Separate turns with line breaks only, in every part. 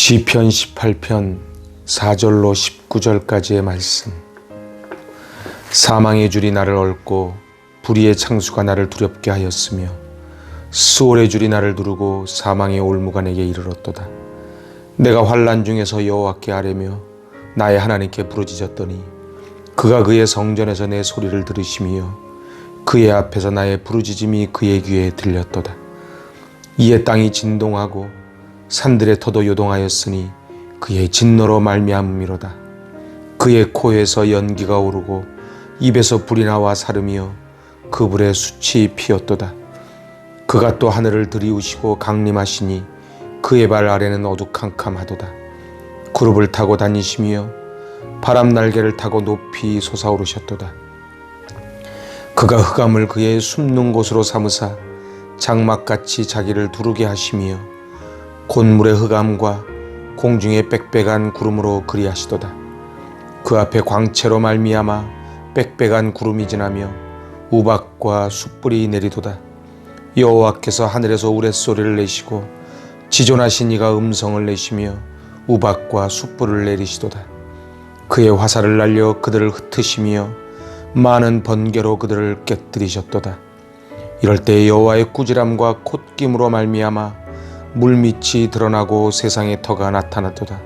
시편 18편 4절로 19절까지의 말씀. 사망의 줄이 나를 얽고 불의의 창수가 나를 두렵게 하였으며 수월의 줄이 나를 두르고 사망의 올무가 내게 이르렀도다. 내가 환난 중에서 여호와께 아뢰며 나의 하나님께 부르짖었더니 그가 그의 성전에서 내 소리를 들으시며 그의 앞에서 나의 부르짖음이 그의 귀에 들렸도다. 이에 땅이 진동하고 산들의 터도 요동하였으니 그의 진노로 말미암음이로다. 그의 코에서 연기가 오르고 입에서 불이 나와 사르며 그 불에 숯이 피었도다. 그가 또 하늘을 들이우시고 강림하시니 그의 발 아래는 어두캄캄하도다. 구름을 타고 다니시며 바람 날개를 타고 높이 솟아오르셨도다. 그가 흑암을 그의 숨는 곳으로 삼으사 장막같이 자기를 두르게 하시며 곤물의 흑암과 공중의 빽빽한 구름으로 그리하시도다. 그 앞에 광채로 말미암아 빽빽한 구름이 지나며 우박과 숯불이 내리도다. 여호와께서 하늘에서 우레소리를 내시고 지존하신 이가 음성을 내시며 우박과 숯불을 내리시도다. 그의 화살을 날려 그들을 흩으시며 많은 번개로 그들을 깨뜨리셨도다. 이럴 때 여호와의 꾸지람과 콧김으로 말미암아 물밑이 드러나고 세상의 터가 나타났도다.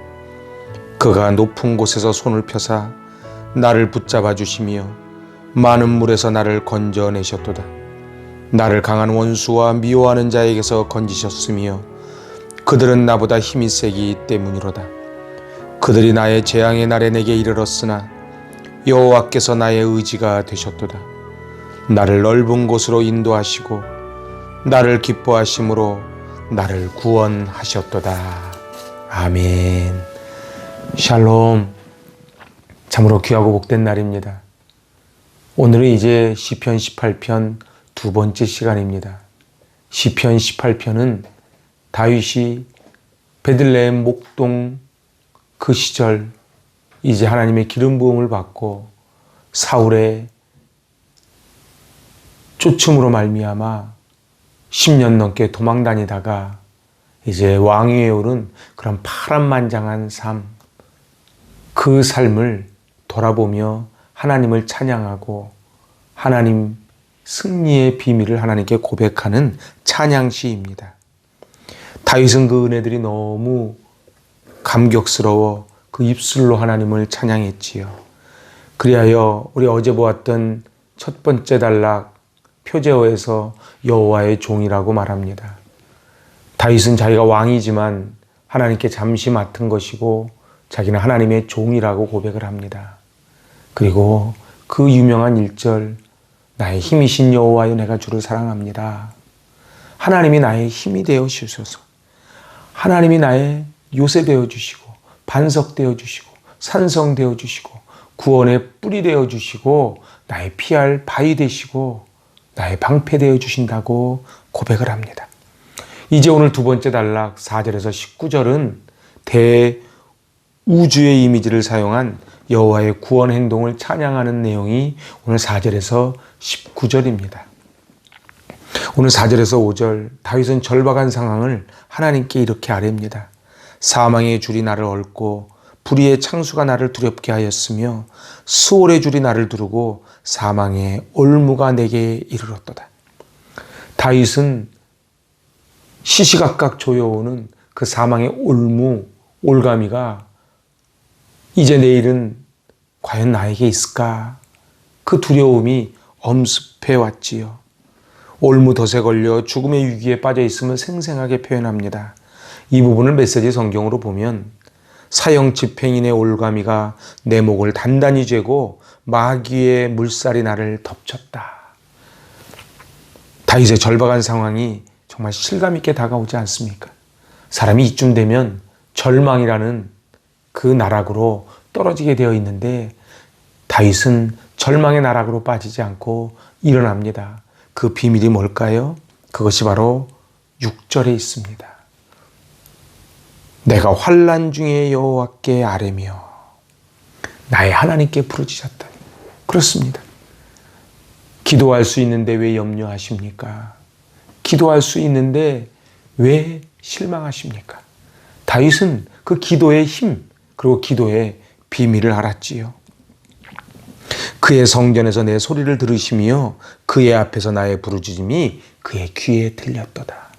그가 높은 곳에서 손을 펴사 나를 붙잡아 주시며 많은 물에서 나를 건져내셨도다. 나를 강한 원수와 미워하는 자에게서 건지셨으며 그들은 나보다 힘이 세기 때문이로다. 그들이 나의 재앙의 날에 내게 이르렀으나 여호와께서 나의 의지가 되셨도다. 나를 넓은 곳으로 인도하시고 나를 기뻐하심으로 나를 구원하셨도다. 아멘. 샬롬. 참으로 귀하고 복된 날입니다. 오늘은 이제 시편 18편 두 번째 시간입니다. 시편 18편은 다윗이 베들레헴 목동 그 시절 이제 하나님의 기름 부음을 받고 사울의 쫓음으로 말미암아 10년 넘게 도망 다니다가 이제 왕위에 오른 그런 파란만장한 삶, 그 삶을 돌아보며 하나님을 찬양하고 하나님 승리의 비밀을 하나님께 고백하는 찬양시입니다. 다윗은 그 은혜들이 너무 감격스러워 그 입술로 하나님을 찬양했지요. 그리하여 우리 어제 보았던 첫 번째 단락 표제어에서 여호와의 종이라고 말합니다. 다윗은 자기가 왕이지만 하나님께 잠시 맡은 것이고 자기는 하나님의 종이라고 고백을 합니다. 그리고 그 유명한 1절, 나의 힘이신 여호와여 내가 주를 사랑합니다. 하나님이 나의 힘이 되어 주셔서 하나님이 나의 요새 되어 주시고 반석 되어 주시고 산성 되어 주시고 구원의 뿔이 되어 주시고 나의 피할 바위 되시고 나의 방패 되어 주신다고 고백을 합니다. 이제 오늘 두 번째 단락 4절에서 19절은 대우주의 이미지를 사용한 여호와의 구원 행동을 찬양하는 내용이 오늘 4절에서 19절입니다. 오늘 4절에서 5절 다윗은 절박한 상황을 하나님께 이렇게 아뢰입니다. 사망의 줄이 나를 얽고 불의의 창수가 나를 두렵게 하였으며 수월의 줄이 나를 두르고 사망의 올무가 내게 이르렀도다. 다윗은 시시각각 조여오는 그 사망의 올무, 올가미가 이제 내일은 과연 나에게 있을까? 그 두려움이 엄습해 왔지요. 올무덫에 걸려 죽음의 위기에 빠져 있음을 생생하게 표현합니다. 이 부분을 메시지 성경으로 보면 사형 집행인의 올가미가 내 목을 단단히 죄고 마귀의 물살이 나를 덮쳤다. 다윗의 절박한 상황이 정말 실감 있게 다가오지 않습니까? 사람이 이쯤 되면 절망이라는 그 나락으로 떨어지게 되어 있는데 다윗은 절망의 나락으로 빠지지 않고 일어납니다. 그 비밀이 뭘까요? 그것이 바로 6절에 있습니다. 내가 환난 중에 여호와께 아뢰며 나의 하나님께 부르짖었더니. 그렇습니다. 기도할 수 있는데 왜 염려하십니까? 기도할 수 있는데 왜 실망하십니까? 다윗은 그 기도의 힘, 그리고 기도의 비밀을 알았지요. 그의 성전에서 내 소리를 들으시며 그의 앞에서 나의 부르짖음이 그의 귀에 들렸도다.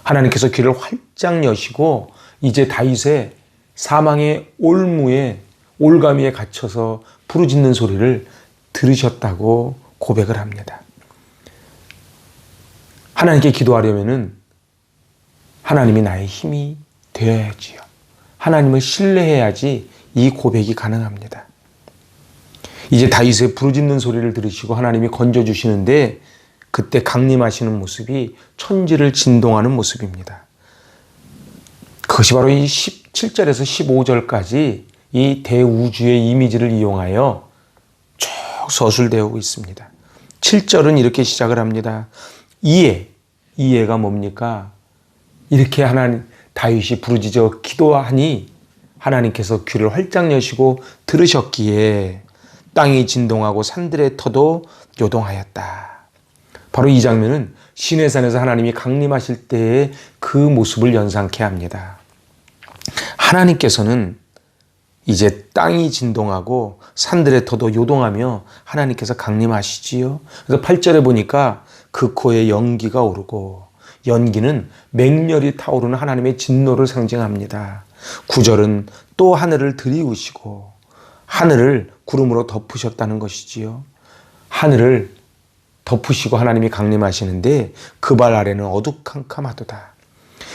하나님께서 귀를 활짝 여시고 이제 다윗의 사망의 올무에 올가미에 갇혀서 부르짖는 소리를 들으셨다고 고백을 합니다. 하나님께 기도하려면은 하나님이 나의 힘이 되어야지요. 하나님을 신뢰해야지 이 고백이 가능합니다. 이제 다윗의 부르짖는 소리를 들으시고 하나님이 건져주시는데 그때 강림하시는 모습이 천지를 진동하는 모습입니다. 그것이 바로 이 17절에서 15절까지 이 대우주의 이미지를 이용하여 쭉 서술되어 있습니다. 7절은 이렇게 시작을 합니다. 이해가 뭡니까? 이렇게 다윗이 부르짖어 기도하니 하나님께서 귀를 활짝 여시고 들으셨기에 땅이 진동하고 산들의 터도 요동하였다. 바로 이 장면은 시내산에서 하나님이 강림하실 때의 그 모습을 연상케 합니다. 하나님께서는 이제 땅이 진동하고 산들의 터도 요동하며 하나님께서 강림하시지요. 그래서 8절에 보니까 그 코에 연기가 오르고, 연기는 맹렬히 타오르는 하나님의 진노를 상징합니다. 9절은 또 하늘을 들이우시고 하늘을 구름으로 덮으셨다는 것이지요. 하늘을 덮으시고 하나님이 강림하시는데 그 발 아래는 어두캄캄하도다.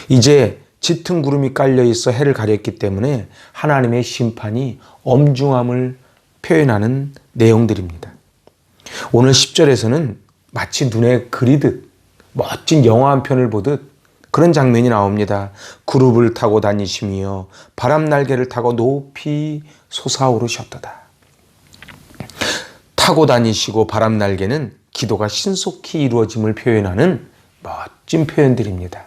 이제 짙은 구름이 깔려 있어 해를 가렸기 때문에 하나님의 심판이 엄중함을 표현하는 내용들입니다. 오늘 10절에서는 마치 눈에 그리듯 멋진 영화 한 편을 보듯 그런 장면이 나옵니다. 구름을 타고 다니시며 바람 날개를 타고 높이 솟아오르셨도다. 타고 다니시고 바람 날개는 기도가 신속히 이루어짐을 표현하는 멋진 표현들입니다.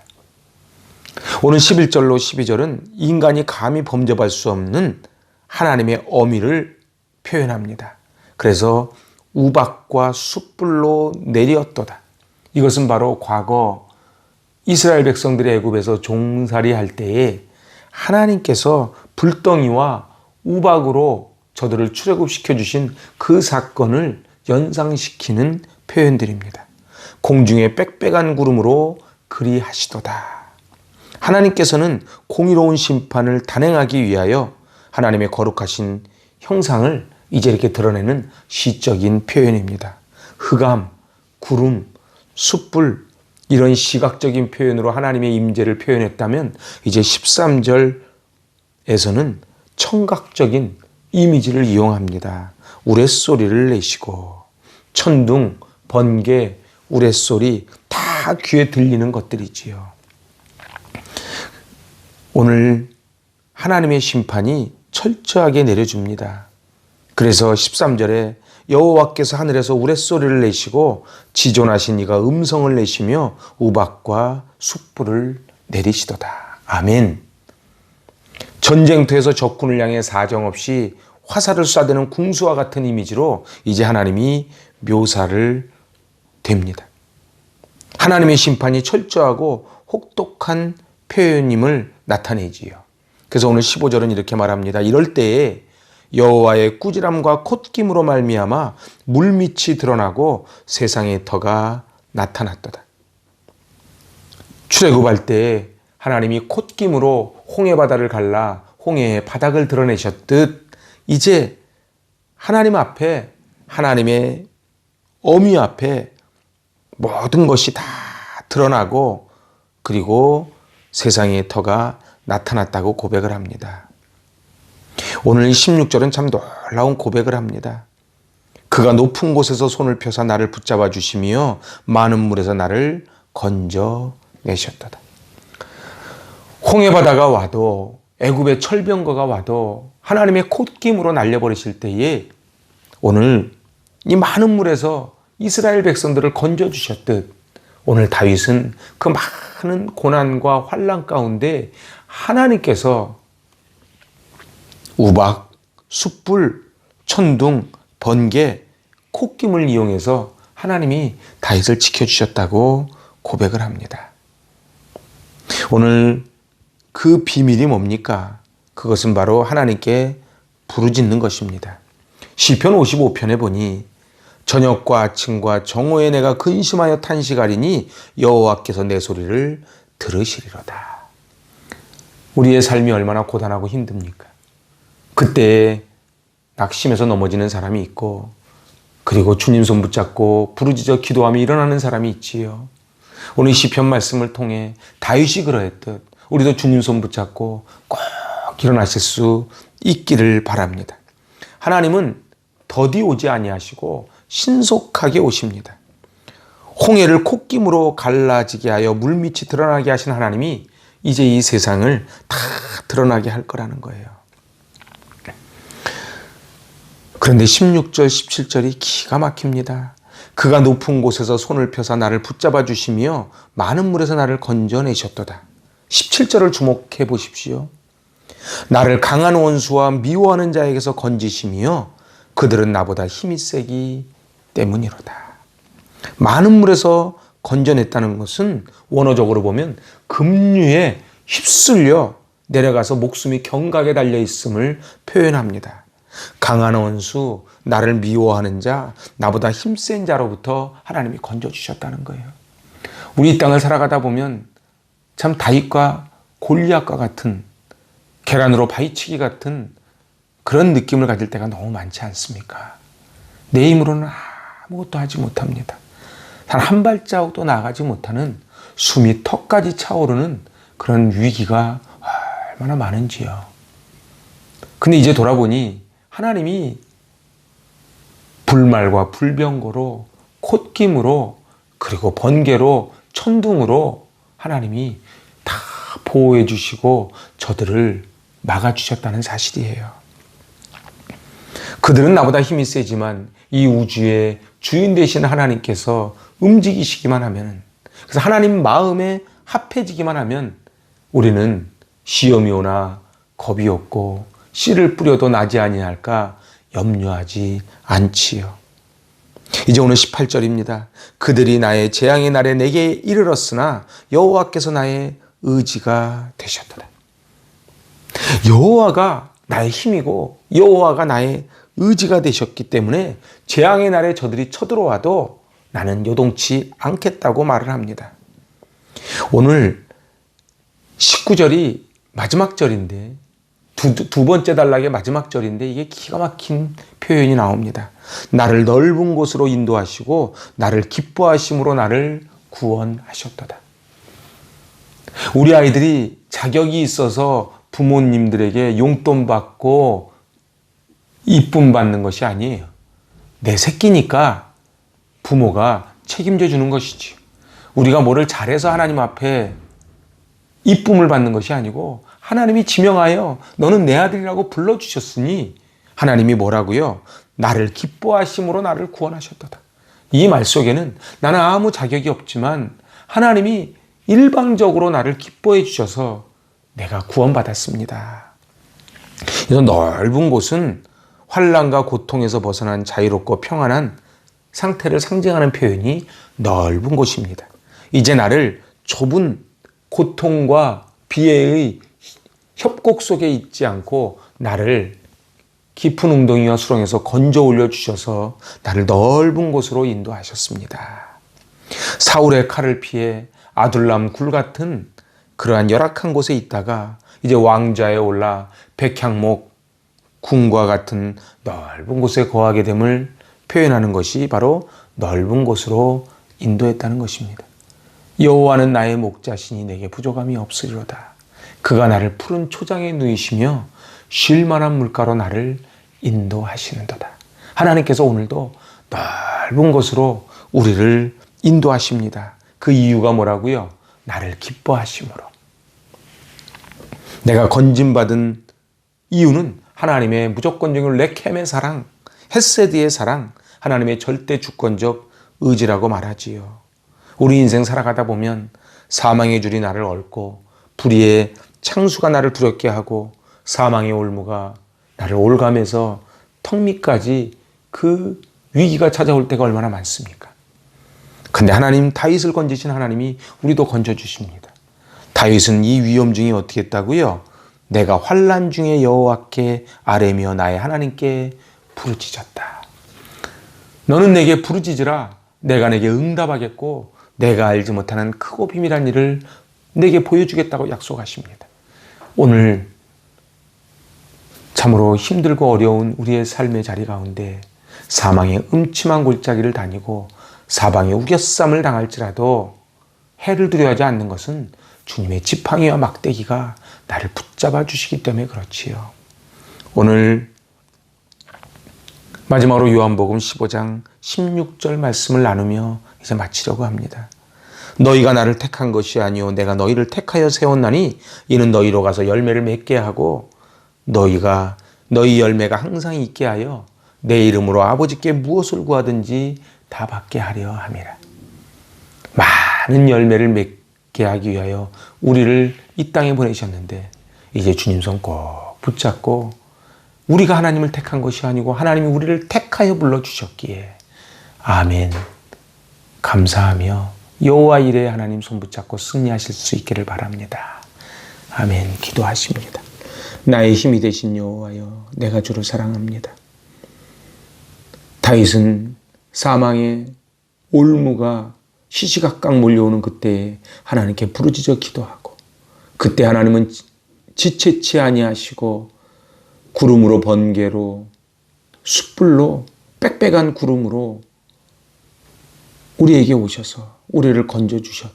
오늘 11절로 12절은 인간이 감히 범접할 수 없는 하나님의 어미를 표현합니다. 그래서 우박과 숯불로 내렸도다. 이것은 바로 과거 이스라엘 백성들이 애굽에서 종살이할 때에 하나님께서 불덩이와 우박으로 저들을 출애굽시켜 주신 그 사건을 연상시키는 표현들입니다. 공중에 빽빽한 구름으로 그리하시도다. 하나님께서는 공의로운 심판을 단행하기 위하여 하나님의 거룩하신 형상을 이제 이렇게 드러내는 시적인 표현입니다. 흑암, 구름, 숯불 이런 시각적인 표현으로 하나님의 임재를 표현했다면 이제 13절에서는 청각적인 이미지를 이용합니다. 우레소리를 내시고 천둥, 번개, 우레소리 다 귀에 들리는 것들이지요. 오늘 하나님의 심판이 철저하게 내려줍니다. 그래서 13절에 여호와께서 하늘에서 우레소리를 내시고 지존하신 이가 음성을 내시며 우박과 숯불을 내리시도다. 아멘. 전쟁터에서 적군을 향해 사정없이 화살을 쏴대는 궁수와 같은 이미지로 이제 하나님이 묘사를 됩니다. 하나님의 심판이 철저하고 혹독한 표현임을 나타내지요. 그래서 오늘 15절은 이렇게 말합니다. 이럴 때에 여호와의 꾸지람과 콧김으로 말미암아 물밑이 드러나고 세상의 터가 나타났도다. 출애굽할 때 하나님이 콧김으로 홍해 바다를 갈라 홍해의 바닥을 드러내셨듯 이제 하나님 앞에 하나님의 어미 앞에 모든 것이 다 드러나고 그리고 세상의 터가 나타났다고 고백을 합니다. 오늘 16절은 참 놀라운 고백을 합니다. 그가 높은 곳에서 손을 펴사 나를 붙잡아 주시며 많은 물에서 나를 건져내셨도다. 홍해바다가 와도 애굽의 철병거가 와도 하나님의 콧김으로 날려버리실 때에 오늘 이 많은 물에서 이스라엘 백성들을 건져주셨듯 오늘 다윗은 그 많은 고난과 환난 가운데 하나님께서 우박, 숯불, 천둥, 번개, 콧김을 이용해서 하나님이 다윗을 지켜주셨다고 고백을 합니다. 오늘 그 비밀이 뭡니까? 그것은 바로 하나님께 부르짖는 것입니다. 시편 55편에 보니 저녁과 아침과 정오에 내가 근심하여 탄식하리니 여호와께서 내 소리를 들으시리로다. 우리의 삶이 얼마나 고단하고 힘듭니까? 그때 낙심해서 넘어지는 사람이 있고, 그리고 주님 손 붙잡고 부르짖어 기도하며 일어나는 사람이 있지요. 오늘 시편 말씀을 통해 다윗이 그러했듯 우리도 주님 손 붙잡고 꼭 일어나실 수 있기를 바랍니다. 하나님은 더디 오지 아니하시고 신속하게 오십니다. 홍해를 콧김으로 갈라지게 하여 물밑이 드러나게 하신 하나님이 이제 이 세상을 다 드러나게 할 거라는 거예요. 그런데 16절, 17절이 기가 막힙니다. 그가 높은 곳에서 손을 펴사 나를 붙잡아 주시며 많은 물에서 나를 건져내셨도다. 17절을 주목해 보십시오. 나를 강한 원수와 미워하는 자에게서 건지시며 그들은 나보다 힘이 세기 때문이로다. 많은 물에서 건져냈다는 것은 원어적으로 보면 급류에 휩쓸려 내려가서 목숨이 경각에 달려 있음을 표현합니다. 강한 원수, 나를 미워하는 자, 나보다 힘센 자로부터 하나님이 건져주셨다는 거예요. 우리 이 땅을 살아가다 보면 참 다윗과 골리앗과 같은, 계란으로 바위치기 같은 그런 느낌을 가질 때가 너무 많지 않습니까? 내 힘으로는 아무것도 하지 못합니다. 단 한 발자국도 나가지 못하는 숨이 턱까지 차오르는 그런 위기가 얼마나 많은지요. 근데 이제 돌아보니 하나님이 불말과 불병거로, 콧김으로, 그리고 번개로, 천둥으로 하나님이 다 보호해 주시고 저들을 막아주셨다는 사실이에요. 그들은 나보다 힘이 세지만 이 우주의 주인 되신 하나님께서 움직이시기만 하면, 그래서 하나님 마음에 합해지기만 하면 우리는 시험이 오나 겁이 없고 씨를 뿌려도 나지 아니할까 염려하지 않지요. 이제 오늘 18절입니다. 그들이 나의 재앙의 날에 내게 이르렀으나 여호와께서 나의 의지가 되셨도다. 여호와가 나의 힘이고 여호와가 나의 의지가 되셨기 때문에 재앙의 날에 저들이 쳐들어와도 나는 요동치 않겠다고 말을 합니다. 오늘 19절이 마지막 절인데, 두 번째 단락의 마지막 절인데 이게 기가 막힌 표현이 나옵니다. 나를 넓은 곳으로 인도하시고 나를 기뻐하심으로 나를 구원하셨도다. 우리 아이들이 자격이 있어서 부모님들에게 용돈 받고 이쁨 받는 것이 아니에요. 내 새끼니까 부모가 책임져 주는 것이지. 우리가 뭐를 잘해서 하나님 앞에 이쁨을 받는 것이 아니고 하나님이 지명하여 너는 내 아들이라고 불러주셨으니 하나님이 뭐라고요? 나를 기뻐하심으로 나를 구원하셨도다. 이 말 속에는 나는 아무 자격이 없지만 하나님이 일방적으로 나를 기뻐해 주셔서 내가 구원받았습니다. 그래서 넓은 곳은 환난과 고통에서 벗어난 자유롭고 평안한 상태를 상징하는 표현이 넓은 곳입니다. 이제 나를 좁은 고통과 비애의 협곡 속에 있지 않고 나를 깊은 웅덩이와 수렁에서 건져 올려주셔서 나를 넓은 곳으로 인도하셨습니다. 사울의 칼을 피해 아둘람 굴 같은 그러한 열악한 곳에 있다가 이제 왕좌에 올라 백향목 궁과 같은 넓은 곳에 거하게 됨을 표현하는 것이 바로 넓은 곳으로 인도했다는 것입니다. 여호와는 나의 목자시니 내게 부족함이 없으리로다. 그가 나를 푸른 초장에 누이시며 쉴 만한 물가로 나를 인도하시는도다. 하나님께서 오늘도 넓은 곳으로 우리를 인도하십니다. 그 이유가 뭐라고요? 나를 기뻐하심으로. 내가 건짐받은 이유는 하나님의 무조건적인 레켐의 사랑, 헤세드의 사랑, 하나님의 절대 주권적 의지라고 말하지요. 우리 인생 살아가다 보면 사망의 줄이 나를 얽고 불의의 창수가 나를 두렵게 하고 사망의 올무가 나를 올감해서 더 턱밑까지 그 위기가 찾아올 때가 얼마나 많습니까? 근데 하나님, 다윗을 건지신 하나님이 우리도 건져주십니다. 다윗은 이 위험 중에 어떻게 했다고요? 내가 환난 중에 여호와께 아뢰며 나의 하나님께 부르짖었다. 너는 내게 부르짖으라. 내가 내게 응답하겠고 내가 알지 못하는 크고 비밀한 일을 내게 보여주겠다고 약속하십니다. 오늘 참으로 힘들고 어려운 우리의 삶의 자리 가운데 사망의 음침한 골짜기를 다니고 사방에 우겨쌈을 당할지라도 해를 두려워하지 않는 것은 주님의 지팡이와 막대기가 나를 붙잡아 주시기 때문에 그렇지요. 오늘 마지막으로 요한복음 15장 16절 말씀을 나누며 이제 마치려고 합니다. 너희가 나를 택한 것이 아니오 내가 너희를 택하여 세웠나니 이는 너희로 가서 열매를 맺게 하고 너희가 너희 열매가 항상 있게 하여 내 이름으로 아버지께 무엇을 구하든지 다 받게 하려 함이라. 많은 열매를 맺게 하기 위하여 우리를 이 땅에 보내셨는데 이제 주님 손 꼭 붙잡고 우리가 하나님을 택한 것이 아니고 하나님이 우리를 택하여 불러주셨기에 아멘 감사하며 여호와 이레 하나님 손 붙잡고 승리하실 수 있기를 바랍니다. 아멘. 기도하십니다. 나의 힘이 되신 여호와여 내가 주를 사랑합니다. 다윗은 사망의 올무가 시시각각 몰려오는 그때에 하나님께 부르짖어 기도하고 그때 하나님은 지체치 아니하시고 구름으로 번개로 숯불로 빽빽한 구름으로 우리에게 오셔서 우리를 건져주셨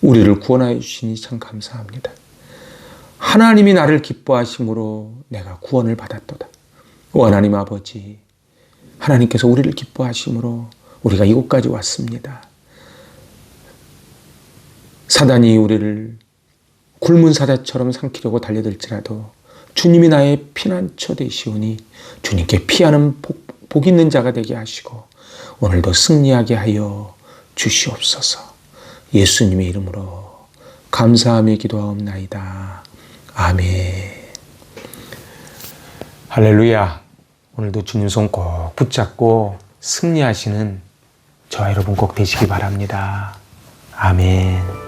우리를 구원하여 주시니 참 감사합니다. 하나님이 나를 기뻐하심으로 내가 구원을 받았도다. 오 하나님 아버지 하나님께서 우리를 기뻐하심으로 우리가 이곳까지 왔습니다. 사단이 우리를 굶은 사자처럼 삼키려고 달려들지라도 주님이 나의 피난처 되시오니 주님께 피하는 복 있는 자가 되게 하시고 오늘도 승리하게 하여 주시옵소서. 예수님의 이름으로 감사하며 기도하옵나이다. 아멘. 할렐루야. 오늘도 주님 손 꼭 붙잡고 승리하시는 저와 여러분 꼭 되시기 바랍니다. 아멘.